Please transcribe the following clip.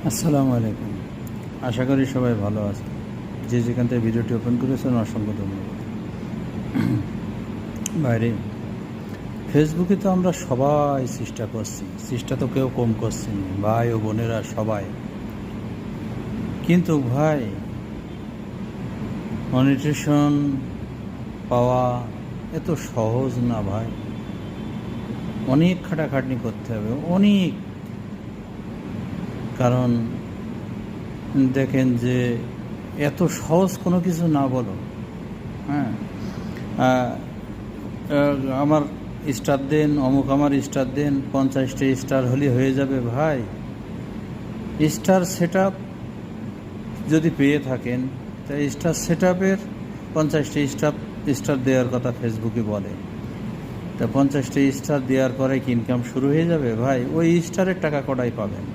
আসসালামু আলাইকুম। আশা করি সবাই ভালো আছে। যে যেখান থেকে ভিডিওটি ওপেন করেছেন অসংখ্য ধন্যবাদ। বাইরে ফেসবুকে তো আমরা সবাই চেষ্টা করছি, চেষ্টা তো কেউ কম করছি না, ভাই ও বোনেরা সবাই। কিন্তু ভাই, মনিটেশন পাওয়া এত সহজ না ভাই। অনেক খাটাখাটনি করতে হবে, অনেক। কারণ দেখেন যে এত সহজ কোনো কিছু না বলো। হ্যাঁ, আমার স্টার দেন, অমুক আমার স্টার দেন, 50টা স্টার হলে হয়ে যাবে ভাই। স্টার সেট যদি পেয়ে থাকেন, তাই স্টার সেট আপের 50টা স্টার দেওয়ার কথা ফেসবুকে বলে। তা 50টা স্টার দেওয়ার পরে কি ইনকাম শুরু হয়ে যাবে ভাই? ওই স্টারের টাকা কটাই পাবেন।